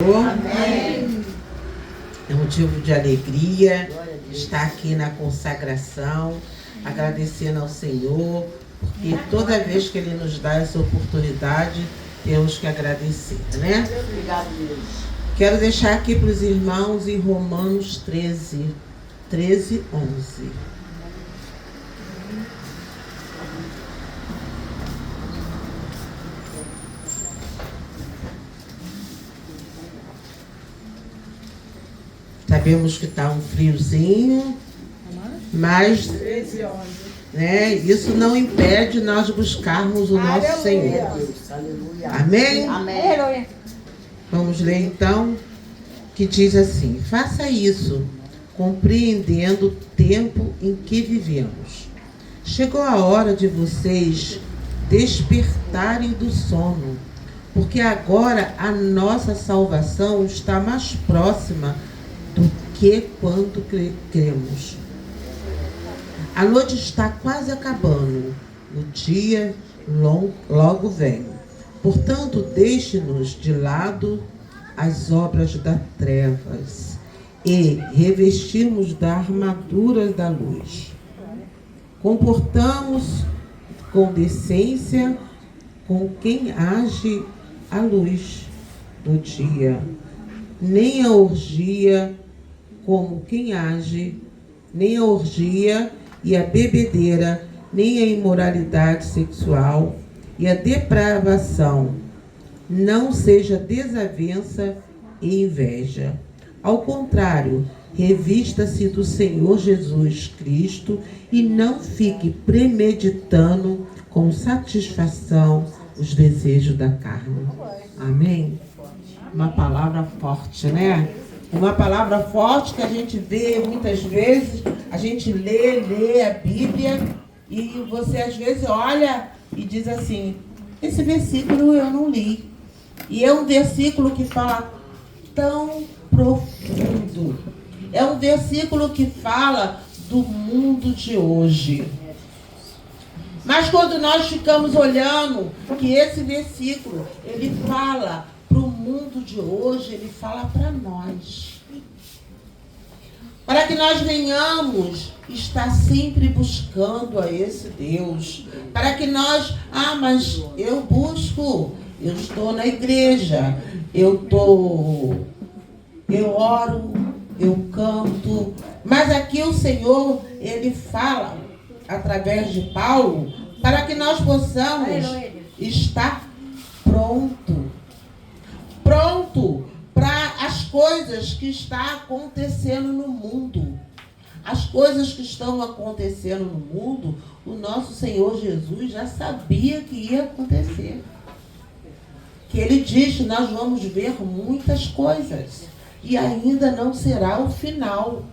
Amém. É motivo de alegria estar aqui na consagração, agradecendo ao Senhor, porque toda vez que Ele nos dá essa oportunidade, temos que agradecer, né? Obrigado, Deus. Quero deixar aqui para os irmãos em Romanos 13, 11. Sabemos que está um friozinho, mas né, isso não impede nós buscarmos o nosso Senhor. Amém? Amém. Vamos ler então, que diz assim: faça isso, compreendendo o tempo em que vivemos. Chegou a hora de vocês despertarem do sono, porque agora a nossa salvação está mais próxima do que quando cremos. A noite está quase acabando, o dia logo vem. Portanto, deixe-nos de lado as obras das trevas e revestimos da armadura da luz. Comportamos com decência com quem age à luz do dia, nem a orgia como quem age, nem a orgia e a bebedeira, nem a imoralidade sexual e a depravação. Não seja desavença e inveja. Ao contrário, revista-se do Senhor Jesus Cristo e não fique premeditando com satisfação os desejos da carne. Amém? Uma palavra forte, né? Uma palavra forte que a gente vê muitas vezes, a gente lê a Bíblia e você às vezes olha e diz assim: esse versículo eu não li. E é um versículo que fala tão profundo. É um versículo que fala do mundo de hoje. Mas quando nós ficamos olhando que esse versículo, ele fala para o mundo de hoje, ele fala para nós. Para que nós venhamos estar sempre buscando a esse Deus. Para que nós, mas eu busco, eu estou na igreja, eu oro, eu canto. Mas aqui o Senhor, ele fala através de Paulo, para que nós possamos estar pronto para as coisas que estão acontecendo no mundo. As coisas que estão acontecendo no mundo, o nosso Senhor Jesus já sabia que ia acontecer. Que ele diz que nós vamos ver muitas coisas e ainda não será o final.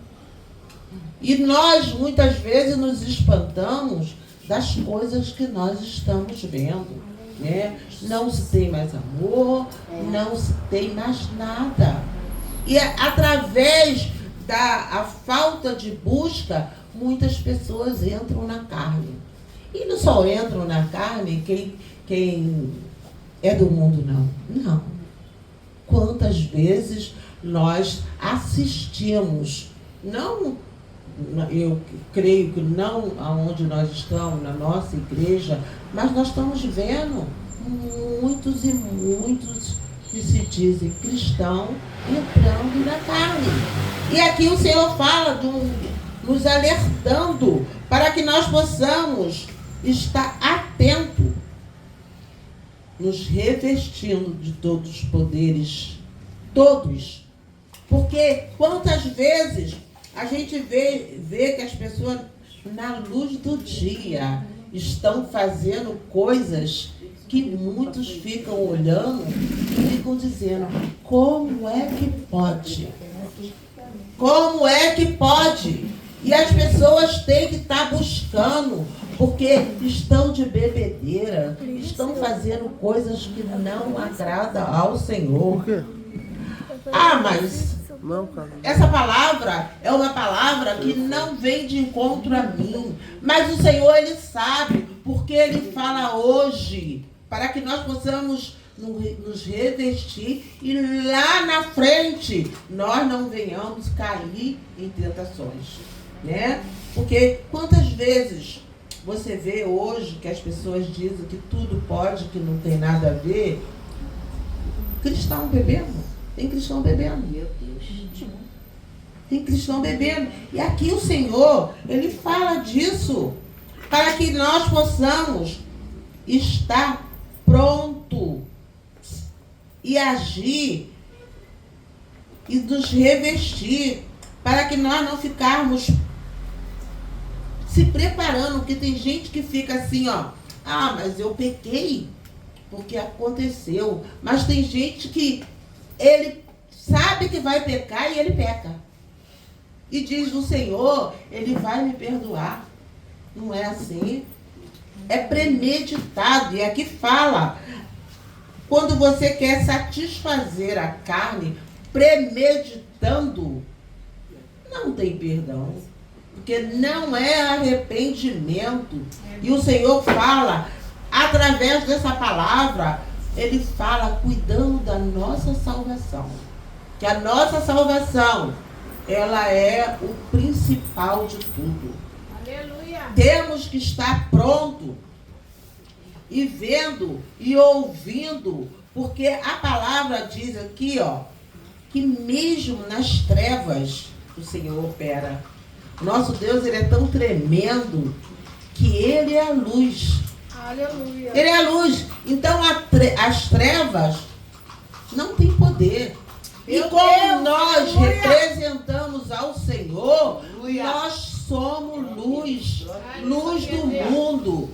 E nós muitas vezes nos espantamos das coisas que nós estamos vendo, né? Não se tem mais amor, não se tem mais nada. E através da falta de busca, muitas pessoas entram na carne. E não só entram na carne quem é do mundo, não. Não. Quantas vezes nós assistimos, não, eu creio que não aonde nós estamos, na nossa igreja, mas nós estamos vendo muitos e muitos que se dizem cristãos entrando na carne. E aqui o Senhor fala, nos alertando para que nós possamos estar atentos, nos revestindo de todos os poderes, todos. Porque quantas vezes a gente vê que as pessoas, na luz do dia, estão fazendo coisas que muitos ficam olhando e ficam dizendo: como é que pode? Como é que pode? E as pessoas têm que estar buscando, porque estão de bebedeira, estão fazendo coisas que não agradam ao Senhor. Mas essa palavra é uma palavra que não vem de encontro a mim. Mas o Senhor, Ele sabe, porque Ele fala hoje, para que nós possamos nos revestir e lá na frente nós não venhamos cair em tentações, né? Porque quantas vezes você vê hoje que as pessoas dizem que tudo pode, que não tem nada a ver, cristão bebendo, tem cristão bebendo, meu Deus, tem cristão bebendo, e aqui o Senhor, Ele fala disso, para que nós possamos estar pronto e agir e nos revestir, para que nós não ficarmos se preparando, porque tem gente que fica assim, ó, mas eu pequei porque aconteceu, mas tem gente que ele sabe que vai pecar e ele peca, e diz o Senhor, Ele vai me perdoar. Não é assim, é premeditado, e aqui fala, quando você quer satisfazer a carne, premeditando, não tem perdão, porque não é arrependimento. E o Senhor fala, através dessa palavra, Ele fala cuidando da nossa salvação. Que a nossa salvação, ela é o principal de tudo. Aleluia. Temos que estar pronto e vendo e ouvindo, porque a palavra diz aqui, ó, que mesmo nas trevas o Senhor opera. Nosso Deus, Ele é tão tremendo que Ele é a luz. Aleluia. Ele é a luz. Então as trevas não têm poder. E como nós representamos ao Senhor, nós somos luz, luz do mundo.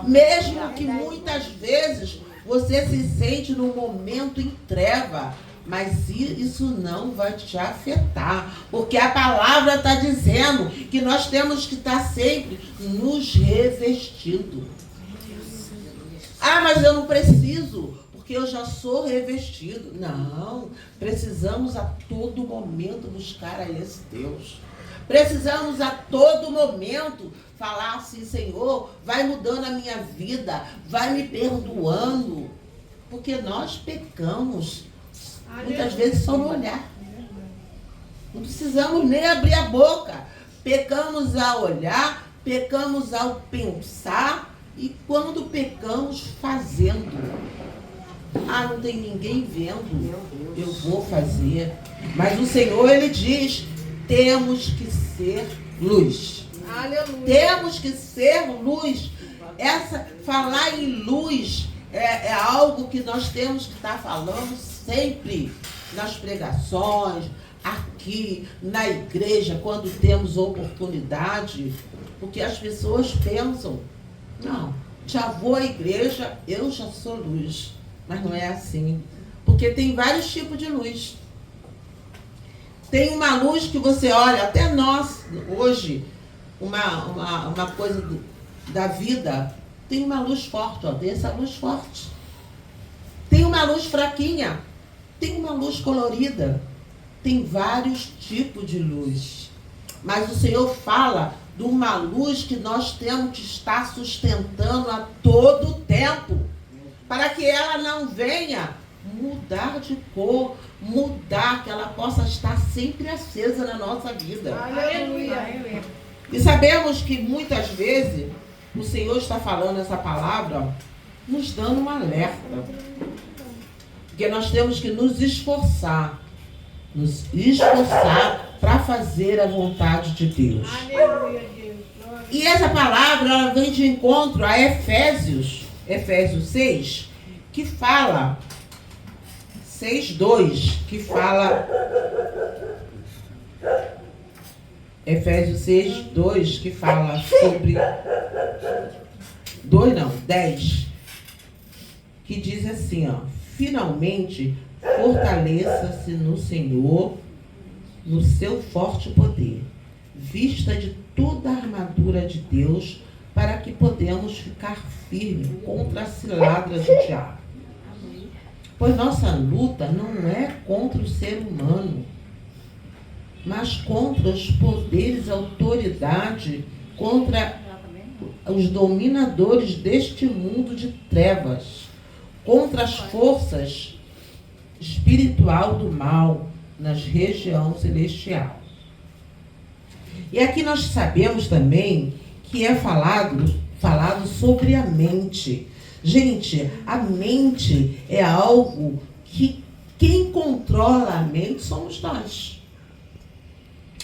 Mesmo que muitas vezes você se sente num momento em treva, mas isso não vai te afetar, porque a palavra está dizendo que nós temos que estar sempre nos revestindo. Mas eu não preciso, porque eu já sou revestido. Não, precisamos a todo momento buscar a esse Deus. Precisamos a todo momento falar assim, Senhor, vai mudando a minha vida, vai me perdoando, porque nós pecamos muitas vezes só no olhar. Não precisamos nem abrir a boca. Pecamos ao olhar, pecamos ao pensar, e quando pecamos, fazendo. Não tem ninguém vendo, eu vou fazer. Mas o Senhor, Ele diz, temos que ser luz. Aleluia. Temos que ser luz. Falar em luz é algo que nós temos que estar falando sempre nas pregações, aqui na igreja, quando temos oportunidade, porque as pessoas pensam, não, já vou à igreja, eu já sou luz. Mas não é assim, porque tem vários tipos de luz. Tem uma luz que você olha, até nós, hoje, uma coisa da vida, tem uma luz forte, ó, tem essa luz forte. Tem uma luz fraquinha, tem uma luz colorida, tem vários tipos de luz. Mas o Senhor fala de uma luz que nós temos que estar sustentando a todo tempo, para que ela não venha mudar de cor, mudar, que ela possa estar sempre acesa na nossa vida. Aleluia. E sabemos que muitas vezes o Senhor está falando essa palavra, nos dando um alerta. Porque nós temos que nos esforçar para fazer a vontade de Deus. Aleluia, Deus. E essa palavra, ela vem de encontro a Efésios 6, que fala, 6:2, que fala, Efésios 6:2, que fala sobre, 10, que diz assim, ó, finalmente, fortaleça-se no Senhor, no seu forte poder, vista de toda a armadura de Deus, para que podemos ficar firmes contra a cilada do diabo. Pois nossa luta não é contra o ser humano, mas contra os poderes, autoridade, contra os dominadores deste mundo de trevas, contra as forças espiritual do mal nas regiões celestial. E aqui nós sabemos também que é falado sobre a mente. Gente, a mente é algo que quem controla a mente somos nós.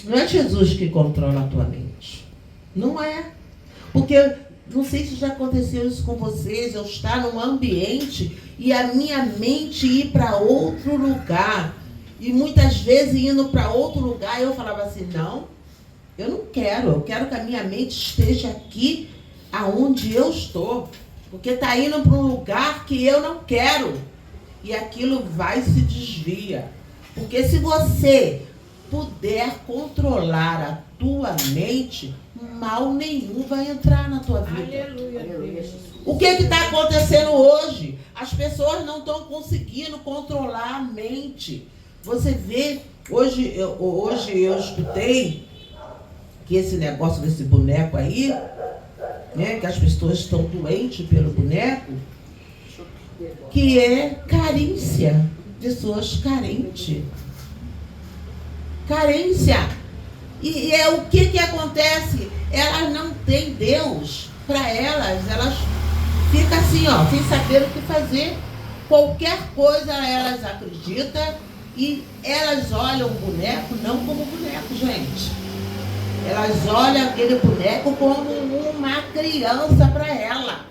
Não é Jesus que controla a tua mente. Não é. Porque, não sei se já aconteceu isso com vocês, eu estar num ambiente e a minha mente ir para outro lugar. E muitas vezes indo para outro lugar, eu falava assim, não, eu não quero. Eu quero que a minha mente esteja aqui, aonde eu estou. Porque está indo para um lugar que eu não quero. E aquilo vai se desvia. Porque se você puder controlar a tua mente, mal nenhum vai entrar na tua vida. Aleluia. O que está acontecendo hoje? As pessoas não estão conseguindo controlar a mente. Você vê, hoje eu escutei que esse negócio desse boneco aí, né, que as pessoas estão doentes pelo boneco, que é carência, pessoas carentes. Carência. E é o que acontece? Elas não têm Deus para elas ficam assim, sem saber o que fazer. Qualquer coisa elas acreditam e elas olham o boneco não como boneco, gente. Elas olham aquele boneco como uma criança para ela.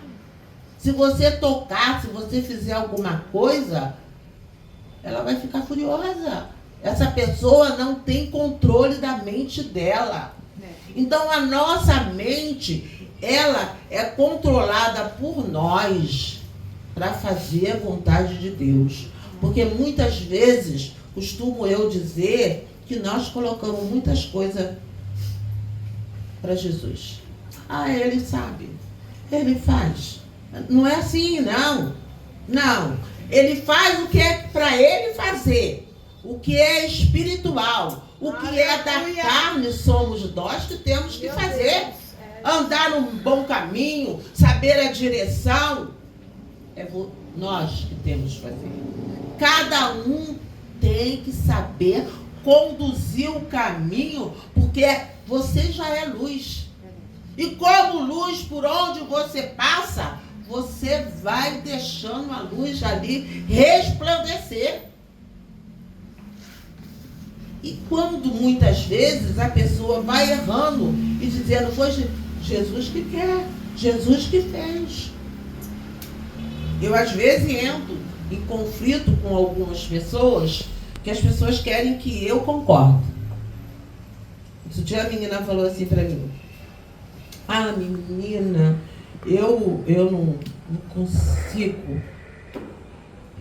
Se você tocar, se você fizer alguma coisa, ela vai ficar furiosa. Essa pessoa não tem controle da mente dela. Então a nossa mente, ela é controlada por nós para fazer a vontade de Deus. Porque muitas vezes, costumo eu dizer que nós colocamos muitas coisas para Jesus. Ele sabe, ele faz. Não é assim, não. Não. Ele faz o que é para ele fazer. O que é espiritual, o que é da carne, somos nós que temos que fazer. Andar num bom caminho, saber a direção, é nós que temos que fazer. Cada um tem que saber conduzir o caminho, porque você já é luz. E como luz, por onde você passa, você vai deixando a luz ali resplandecer. E quando muitas vezes a pessoa vai errando e dizendo, foi Jesus que quer, Jesus que fez. Eu às vezes entro em conflito com algumas pessoas, que as pessoas querem que eu concorde. Outro dia a menina falou assim para mim, menina, eu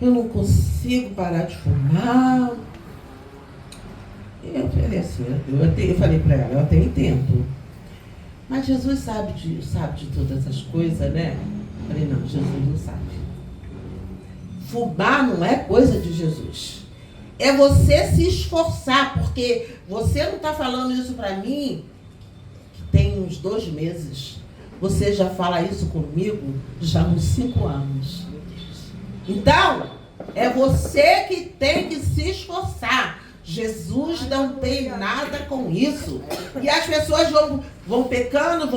não consigo parar de fumar. Eu falei assim, eu falei para ela, eu até entendo. Mas Jesus sabe de todas essas coisas, né? Eu falei, não, Jesus não sabe. Fumar não é coisa de Jesus. É você se esforçar, porque você não está falando isso para mim, que tem uns 2 meses. Você já fala isso comigo já uns 5 anos. Então, é você que tem que se esforçar. Jesus não tem nada com isso. E as pessoas vão pecando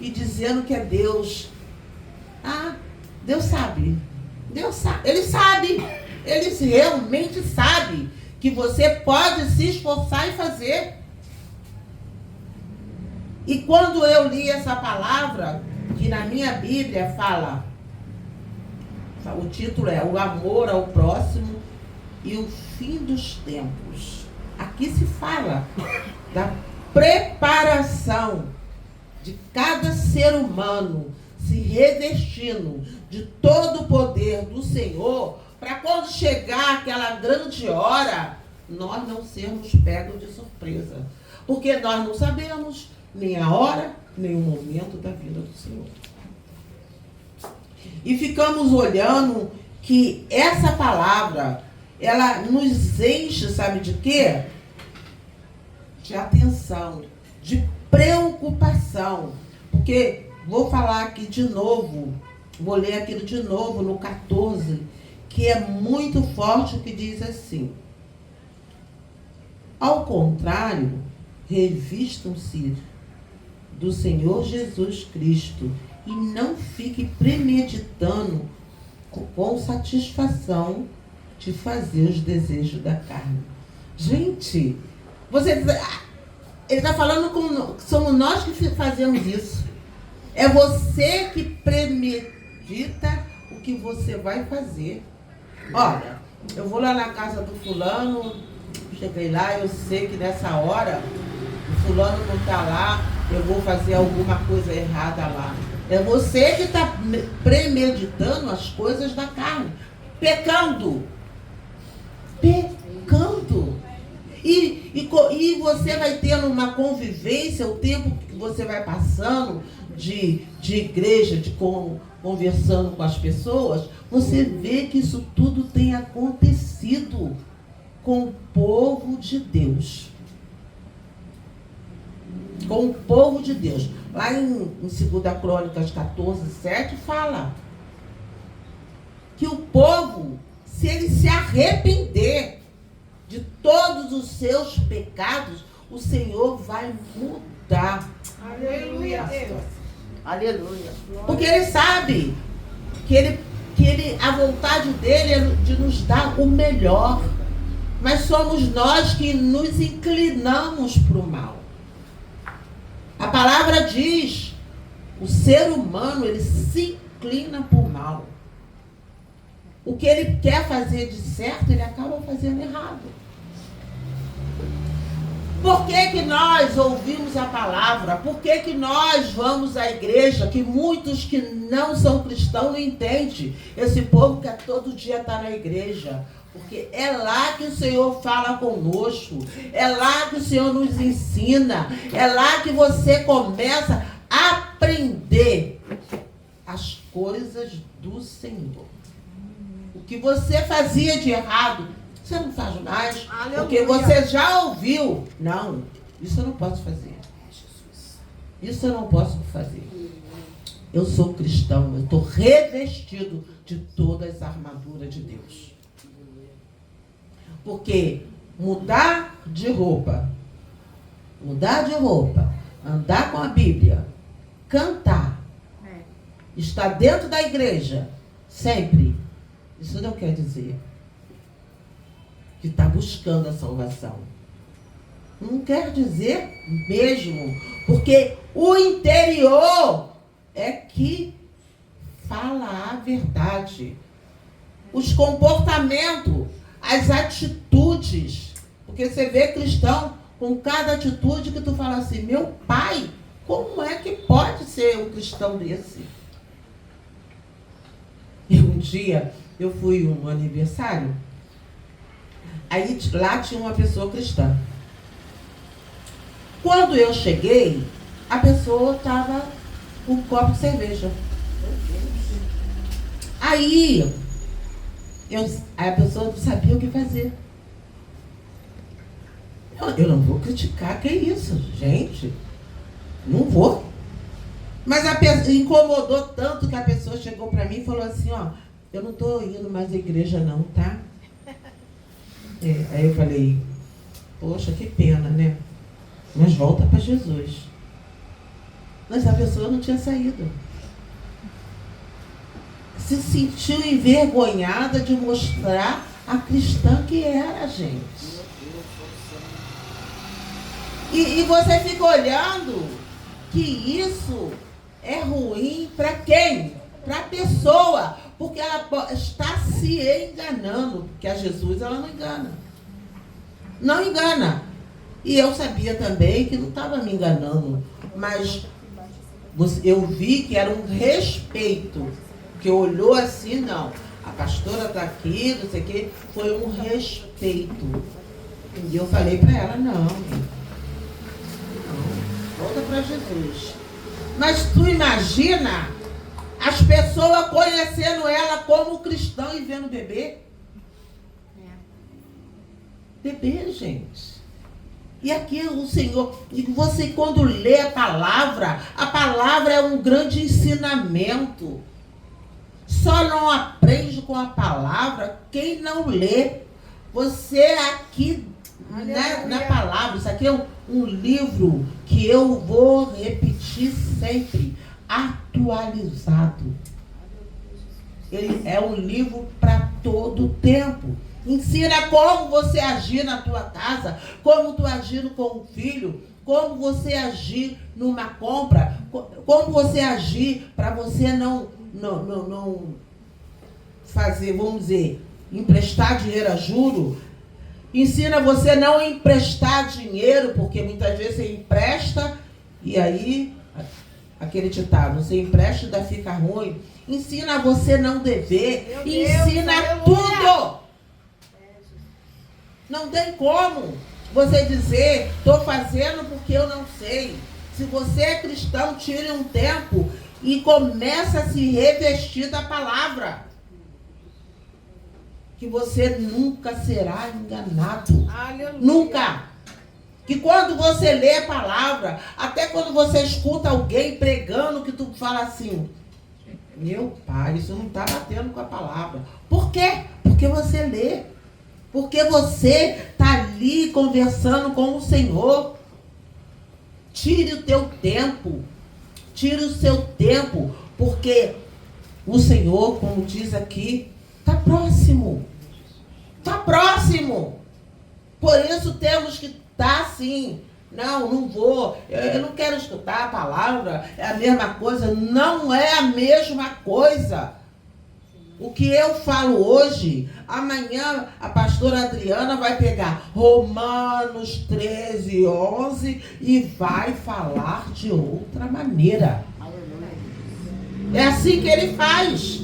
e dizendo que é Deus. Deus sabe. Deus sabe. Ele sabe. Ele realmente sabe que você pode se esforçar e fazer. E quando eu li essa palavra, que na minha Bíblia fala, o título é O Amor ao Próximo e o Fim dos Tempos. Aqui se fala da preparação de cada ser humano se revestindo de todo o poder do Senhor, para quando chegar aquela grande hora, nós não sermos pegos de surpresa. Porque nós não sabemos nem a hora, nem o momento da vinda do Senhor. E ficamos olhando que essa palavra, ela nos enche, sabe de quê? De atenção, de preocupação. Porque, vou falar aqui de novo, Vou ler aquilo de novo no 14, que é muito forte, o que diz assim: ao contrário, revistam-se do Senhor Jesus Cristo e não fique premeditando com satisfação de fazer os desejos da carne. Gente, ele está falando como somos nós que fazemos isso. É você que premedita o que você vai fazer. Olha, eu vou lá na casa do fulano, cheguei lá, eu sei que nessa hora o fulano não está lá, eu vou fazer alguma coisa errada lá. É você que está premeditando as coisas da carne, pecando. E você vai tendo uma convivência, o tempo que você vai passando de igreja, conversando com as pessoas, você vê que isso tudo tem acontecido com o povo de Deus. Com o povo de Deus. Lá em 2 Crônicas 14, 7, fala que o povo, se ele se arrepender de todos os seus pecados, o Senhor vai mudar. Aleluia, Deus. Aleluia. Porque ele sabe que a vontade dele é de nos dar o melhor. Mas somos nós que nos inclinamos para o mal. A palavra diz, o ser humano, ele se inclina para o mal. O que ele quer fazer de certo, ele acaba fazendo errado. Por que nós ouvimos a palavra? Por que nós vamos à igreja? Que muitos que não são cristãos não entendem. Esse povo quer todo dia estar na igreja. Porque é lá que o Senhor fala conosco. É lá que o Senhor nos ensina. É lá que você começa a aprender as coisas do Senhor. O que você fazia de errado, você não faz mais. Aleluia. Porque você já ouviu. Não, isso eu não posso fazer. Isso eu não posso fazer. Eu sou cristão, eu estou revestido de todas as armaduras de Deus. Porque mudar de roupa, andar com a Bíblia, cantar, estar dentro da igreja, sempre, isso não quer dizer que está buscando a salvação. Não quer dizer mesmo, porque o interior é que fala a verdade. Os comportamentos, as atitudes, porque você vê cristão com cada atitude que tu fala assim, meu pai, como é que pode ser um cristão desse? E um dia eu fui um aniversário, aí lá tinha uma pessoa cristã. Quando eu cheguei, a pessoa estava com um copo de cerveja. Aí a pessoa não sabia o que fazer. Eu não vou criticar, que é isso, gente. Não vou. Mas incomodou tanto que a pessoa chegou para mim e falou assim, ó, eu não estou indo mais à igreja não, tá? Aí eu falei, poxa, que pena, né? Mas volta para Jesus. Mas a pessoa não tinha saído. Se sentiu envergonhada de mostrar a cristã que era, gente. E você fica olhando que isso é ruim para quem? Para a pessoa. Porque ela está se enganando. Porque a Jesus ela não engana. Não engana. E eu sabia também que não estava me enganando. Mas eu vi que era um respeito. Que olhou assim, não. A pastora está aqui, não sei o quê. Foi um respeito. E eu falei para ela, não. Volta para Jesus. Mas tu imagina as pessoas conhecendo ela como cristã e vendo bebê? Bebê, gente. E aqui o Senhor, e você quando lê a palavra é um grande ensinamento. Só não aprende com a palavra quem não lê. Você aqui, na palavra, isso aqui é um livro que eu vou repetir sempre, atualizado. Ele é um livro para todo tempo. Ensina como você agir na tua casa, como tu agir com o filho, como você agir numa compra, como você agir para você não fazer, vamos dizer, emprestar dinheiro a juro. Ensina você não emprestar dinheiro, porque muitas vezes você empresta e aí, aquele ditado, você empresta e ainda fica ruim. Ensina você não dever, ensina tudo. Não tem como você dizer, estou fazendo porque eu não sei. Se você é cristão, tire um tempo e comece a se revestir da palavra. Que você nunca será enganado. Aleluia. Nunca. Que quando você lê a palavra, até quando você escuta alguém pregando, que tu fala assim, meu pai, isso não está batendo com a palavra. Por quê? Porque você lê. Porque você está ali conversando com o Senhor. Tire o teu tempo. Tire o seu tempo. Porque o Senhor, como diz aqui, está próximo. Está próximo. Por isso temos que estar assim. Não vou. Eu não quero escutar a palavra. É a mesma coisa. Não é a mesma coisa. O que eu falo hoje, amanhã a pastora Adriana vai pegar Romanos 13, 11 e vai falar de outra maneira. É assim que ele faz.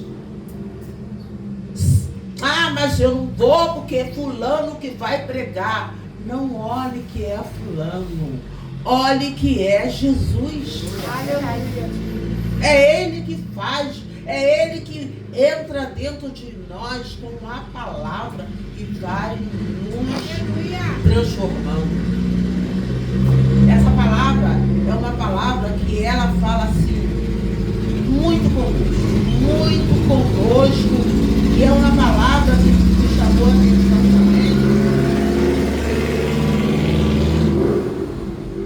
Ah, mas eu não vou porque é fulano que vai pregar. Não olhe que é fulano. Olhe que é Jesus. É ele que faz. É ele que entra dentro de nós com a palavra e vai nos transformando. Essa palavra é uma palavra que ela fala assim, muito conosco, e é uma palavra que me chamou a atenção também,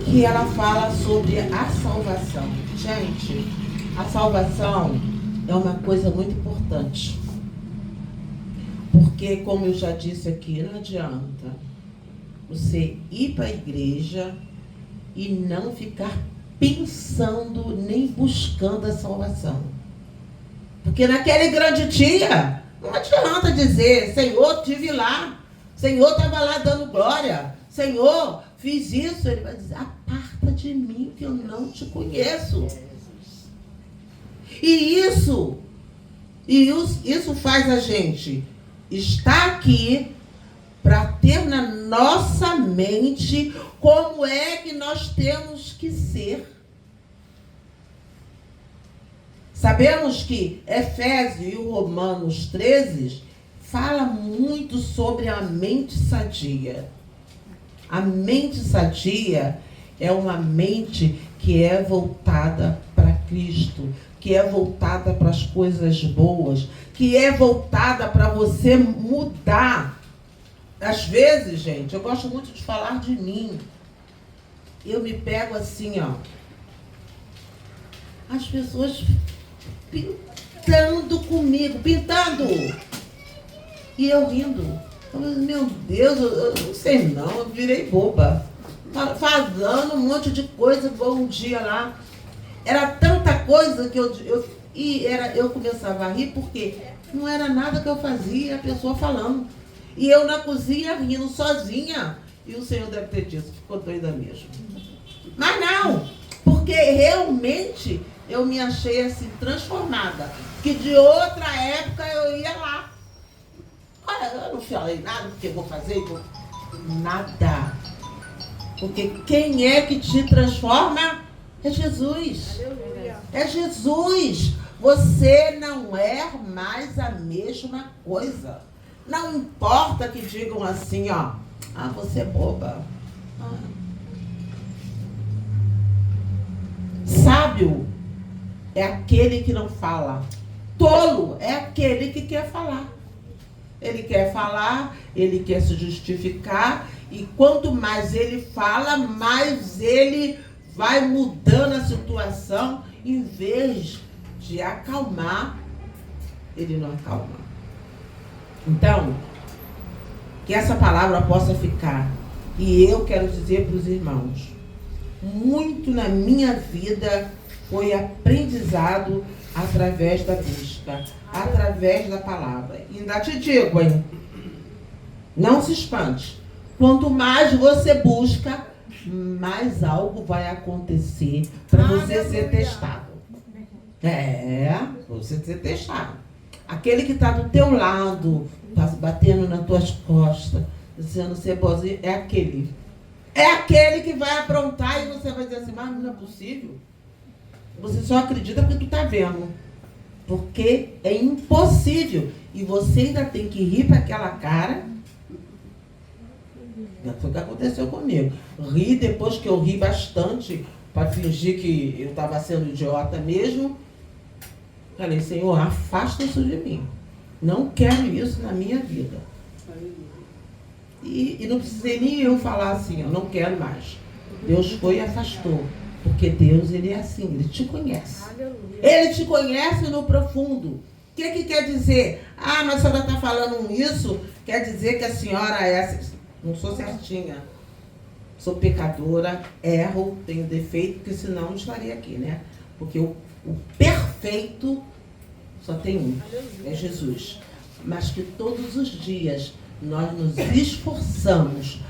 que ela fala sobre a salvação. Gente, a salvação é uma coisa muito importante. Porque, como eu já disse aqui, não adianta você ir para a igreja e não ficar pensando nem buscando a salvação. Porque naquele grande dia, não adianta dizer, Senhor, estive lá. Senhor, estava lá dando glória. Senhor, fiz isso. Ele vai dizer, aparta de mim que eu não te conheço. E isso faz a gente estar aqui para ter na nossa mente como é que nós temos que ser. Sabemos que Efésios e o Romanos 13 fala muito sobre a mente sadia. A mente sadia é uma mente que é voltada para Cristo, que é voltada para as coisas boas, que é voltada para você mudar. Às vezes, gente, eu gosto muito de falar de mim. Eu me pego assim, ó. As pessoas pintando comigo, pintando. E eu rindo. Meu Deus, eu não sei não, eu virei boba. Fazendo um monte de coisa, igual um dia lá. Era tanta coisa que eu começava a rir, porque não era nada que eu fazia, a pessoa falando. E eu na cozinha rindo sozinha. E o Senhor deve ter dito, ficou doida mesmo. Mas não, porque realmente eu me achei assim transformada. Que de outra época eu ia lá. Olha, eu não falei nada, porque eu vou fazer, nada. Porque quem é que te transforma? É Jesus. Aleluia. É Jesus. Você não é mais a mesma coisa. Não importa que digam assim, ó. Ah, você é boba. Ah. Sábio é aquele que não fala. tolo é aquele que quer falar. Ele quer falar, ele quer se justificar, e quanto mais ele fala, mais ele vai mudando a situação, em vez de acalmar, ele não acalma. Então, que essa palavra possa ficar. E eu quero dizer para os irmãos, muito na minha vida foi aprendizado através da busca, através da palavra. E ainda te digo, hein? Não se espante. Quanto mais você busca, mais algo vai acontecer para você ser testado. Você ser testado. Aquele que está do teu lado, batendo nas tuas costas, dizendo ser bonzinho, é aquele. É aquele que vai aprontar e você vai dizer assim, mas não é possível. Você só acredita porque tu está vendo. Porque é impossível. E você ainda tem que rir para aquela cara. Foi o que aconteceu comigo. Ri depois que eu ri bastante, para fingir que eu estava sendo idiota mesmo. Falei, Senhor, afasta isso de mim. Não quero isso na minha vida. E não precisei nem eu falar assim, eu não quero mais. Deus foi e afastou. Porque Deus, ele é assim, ele te conhece. Ele te conhece no profundo. O que quer dizer? Ah, mas a senhora está falando isso, quer dizer que a senhora é... Não sou certinha. Sou pecadora, erro, tenho defeito, porque senão não estaria aqui, né? Porque o perfeito só tem um, é Jesus. Mas que todos os dias nós nos esforçamos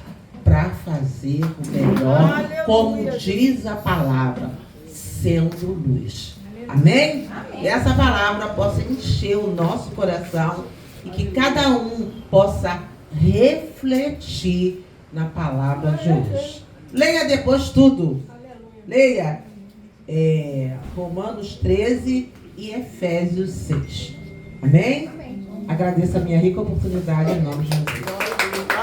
para fazer o melhor, como diz a palavra, sendo luz. Amém? E essa palavra possa encher o nosso coração e que cada um possa refletir na palavra de hoje. Leia depois tudo. Leia Romanos 13 e Efésios 6. Amém? Agradeço a minha rica oportunidade em nome de Jesus.